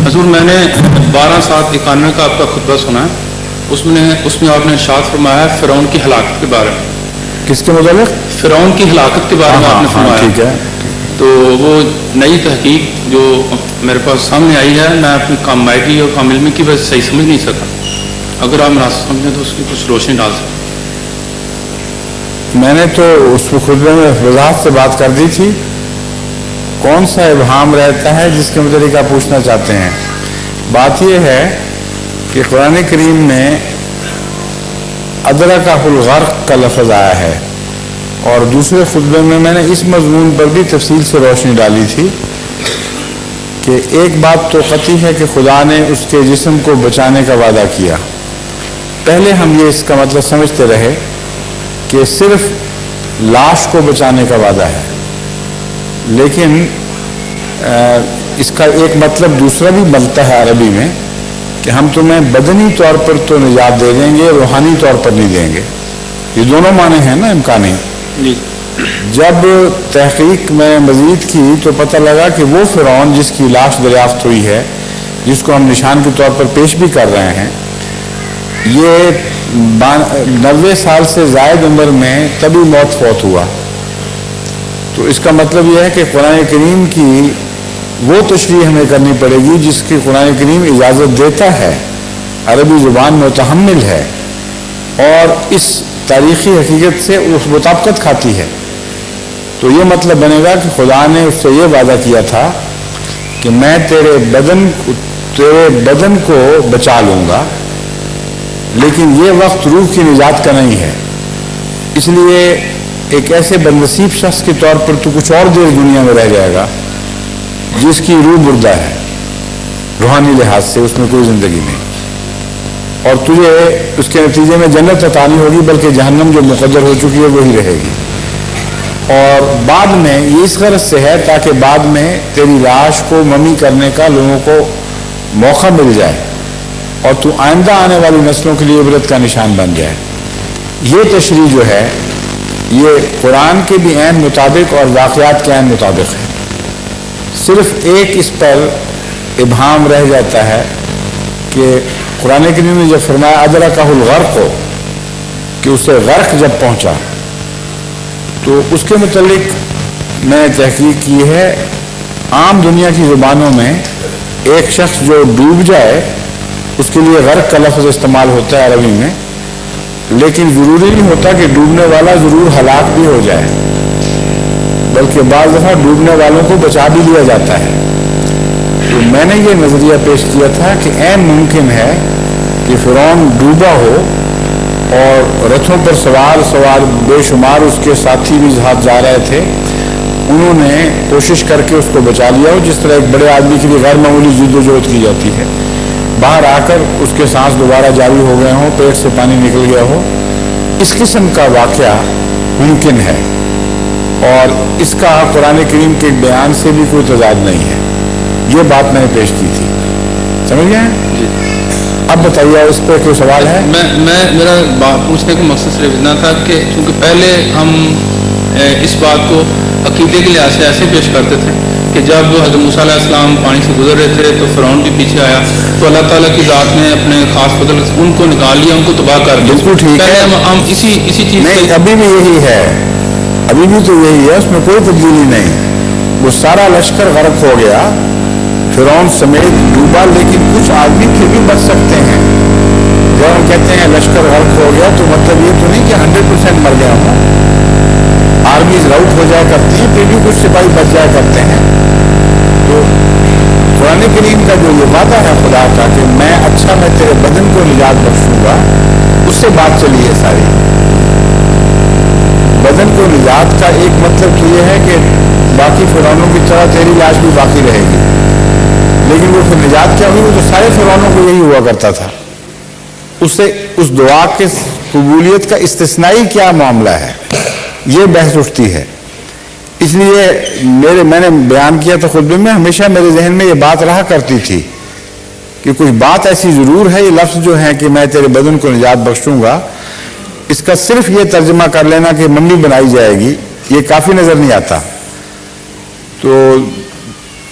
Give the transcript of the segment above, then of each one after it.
حضور میں نے 12/7/91 کا آپ کا خطبہ سنا ہے، اس میں آپ نے ارشاد فرمایا فرعون کی ہلاکت کے بارے میں. کس کے متعلق؟ فرعون کی ہلاکت کے بارے میں آپ نے فرمایا. ٹھیک ہے. تو وہ نئی تحقیق جو میرے پاس سامنے آئی ہے، میں اپنی کم مائگی اور کم علمی کی وجہ سے صحیح سمجھ نہیں سکا. اگر آپ مناسب سمجھیں تو اس کی کچھ روشنی ڈال سکیں. میں نے تو اس خطبے میں وضاحت سے بات کر دی تھی. کون سا ابہام رہتا ہے جس کے متعلق آپ پوچھنا چاہتے ہیں؟ بات یہ ہے کہ قرآن کریم میں ادرکہ الغرق کا لفظ آیا ہے، اور دوسرے خطبے میں میں نے اس مضمون پر بھی تفصیل سے روشنی ڈالی تھی کہ ایک بات تو قطعی ہے کہ خدا نے اس کے جسم کو بچانے کا وعدہ کیا. پہلے ہم یہ اس کا مطلب سمجھتے رہے کہ صرف لاش کو بچانے کا وعدہ ہے، لیکن اس کا ایک مطلب دوسرا بھی بنتا ہے عربی میں کہ ہم تمہیں بدنی طور پر تو نجات دے دیں گے، روحانی طور پر نہیں دیں گے. یہ دونوں معنی ہیں نا امکانی. جب تحقیق میں مزید کی تو پتہ لگا کہ وہ فرعون جس کی لاش دریافت ہوئی ہے، جس کو ہم نشان کے طور پر پیش بھی کر رہے ہیں، یہ 90 سال سے زائد عمر میں تبھی موت فوت ہوا. تو اس کا مطلب یہ ہے کہ قرآن کریم کی وہ تشریح ہمیں کرنی پڑے گی جس کی قرآن کریم اجازت دیتا ہے، عربی زبان متحمل ہے اور اس تاریخی حقیقت سے اس مطابقت کھاتی ہے. تو یہ مطلب بنے گا کہ خدا نے اس سے یہ وعدہ کیا تھا کہ میں تیرے بدن کو بچا لوں گا، لیکن یہ وقت روح کی نجات کا نہیں ہے. اس لیے ایک ایسے بدنصیب شخص کے طور پر تو کچھ اور دیر دنیا میں رہ جائے گا جس کی روح مردہ ہے، روحانی لحاظ سے اس میں کوئی زندگی نہیں، اور تجھے اس کے نتیجے میں جنت عطا نہیں ہوگی بلکہ جہنم جو مقدر ہو چکی ہے وہی رہے گی. اور بعد میں یہ اس غرض سے ہے تاکہ بعد میں تیری لاش کو ممی کرنے کا لوگوں کو موقع مل جائے اور تو آئندہ آنے والی نسلوں کے لیے عبرت کا نشان بن جائے. یہ تشریح جو ہے یہ قرآن کے بھی عین مطابق اور واقعات کے عین مطابق ہے. صرف ایک اس پر ابہام رہ جاتا ہے کہ قرآن کریم نے جب فرمایا ادرکہ الغرق ہو کہ اسے غرق جب پہنچا، تو اس کے متعلق میں نے تحقیق کی ہے. عام دنیا کی زبانوں میں ایک شخص جو ڈوب جائے اس کے لیے غرق کا لفظ استعمال ہوتا ہے عربی میں، لیکن ضروری نہیں ہوتا کہ ڈوبنے والا ضرور ہلاک بھی ہو جائے، بلکہ بعض دفعہ ڈوبنے والوں کو بچا بھی لیا جاتا ہے. تو میں نے یہ نظریہ پیش کیا تھا کہ عین ممکن ہے کہ فرعون ڈوبا ہو اور رتھوں پر سوار بے شمار اس کے ساتھی بھی ہاتھ جا رہے تھے، انہوں نے کوشش کر کے اس کو بچا لیا ہو، جس طرح ایک بڑے آدمی کے لیے غیر معمولی جد و جہد کی جاتی ہے. باہر آ کر اس کے سانس دوبارہ جاری ہو گئے ہوں، پیٹ سے پانی نکل گیا ہو. اس قسم کا واقعہ ممکن ہے، اور اس کا قرآن کریم کے بیان سے بھی کوئی تضاد نہیں ہے. یہ بات میں نے پیش کی تھی، سمجھ گئے ہیں؟ جی. اب بتائیے اس پہ کوئی سوال ہے؟ میرا بات پوچھنے کا مقصد صرف اتنا تھا کہ چونکہ پہلے ہم اس بات کو عقیدے کے لحاظ سے ایسے پیش کرتے تھے کہ جب حضرت موسیٰ علیہ السلام پانی سے گزر رہے تھے تو فرعون بھی پیچھے آیا تو اللہ تعالیٰ کی ذات نے اپنے خاص فضل سے ان کو نکال لیا، ان کو تباہ کر دیا. بالکل ٹھیک ہے. ہم اسی چیز نہیں، ابھی بھی یہی ہے، ابھی بھی تو یہی ہے، اس میں کوئی تبدیلی نہیں. وہ سارا لشکر غرق ہو گیا، فرعون سمیت ڈوبا، لیکن کچھ آدمی پھر بھی بچ سکتے ہیں. جب ہم کہتے ہیں لشکر غرق ہو گیا تو مطلب یہ تو نہیں کہ 100% مر گیا ہوں. آرمیز راؤٹ ہو جایا کرتی ہیں، پھر بھی کچھ سپاہی بچ جایا کرتے ہیں. تو قرآن کریم کا جو یہ وعدہ ہے خدا کا کہ میں تیرے بدن کو نجات بخشوں گا، اس سے بات چلی ہے ساری. بدن کو نجات کا ایک مطلب تو یہ ہے کہ باقی فرعونوں کی طرح تیری لاش بھی باقی رہے گی، لیکن وہ پھر نجات کیا ہوئی؟ وہ تو سارے فرعونوں کو یہی ہوا کرتا تھا. اس دعا کے قبولیت کا استثنائی کیا معاملہ ہے، یہ بحث اٹھتی ہے. اس لیے میں نے بیان کیا تھا خطبے میں، ہمیشہ میرے ذہن میں یہ بات رہا کرتی تھی کہ کچھ بات ایسی ضرور ہے. یہ لفظ جو ہے کہ میں تیرے بدن کو نجات بخشوں گا، اس کا صرف یہ ترجمہ کر لینا کہ ممی بنائی جائے گی، یہ کافی نظر نہیں آتا. تو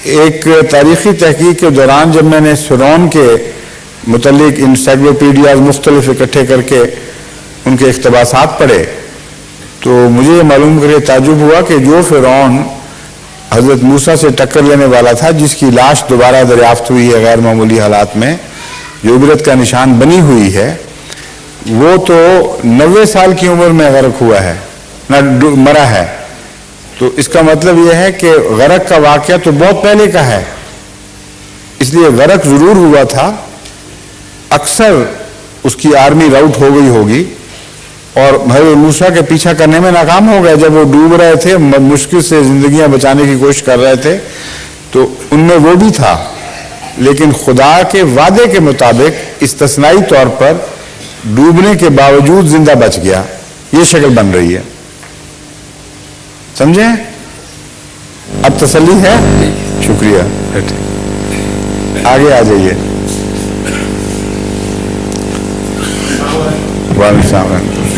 ایک تاریخی تحقیق کے دوران جب میں نے فرعون کے متعلق انسائکلوپیڈیاز مختلف اکٹھے کر کے ان کے اقتباسات پڑھے تو مجھے یہ معلوم کر کے تعجب ہوا کہ جو فرعون حضرت موسیٰ سے ٹکر لینے والا تھا، جس کی لاش دوبارہ دریافت ہوئی ہے غیر معمولی حالات میں، جو عبرت کا نشان بنی ہوئی ہے، وہ تو 90 سال کی عمر میں غرق ہوا ہے، مرا ہے. تو اس کا مطلب یہ ہے کہ غرق کا واقعہ تو بہت پہلے کا ہے، اس لیے غرق ضرور ہوا تھا، اکثر اس کی آرمی راؤٹ ہو گئی ہوگی اور حضرت موسیٰ کے پیچھا کرنے میں ناکام ہو گئے. جب وہ ڈوب رہے تھے، مشکل سے زندگیاں بچانے کی کوشش کر رہے تھے، تو ان میں وہ بھی تھا، لیکن خدا کے وعدے کے مطابق استثنائی طور پر ڈوبنے کے باوجود زندہ بچ گیا. یہ شکل بن رہی ہے، سمجھیں؟ اب تسلی ہے؟ شکریہ. آگے آ جائیے. وعلیکم السلام.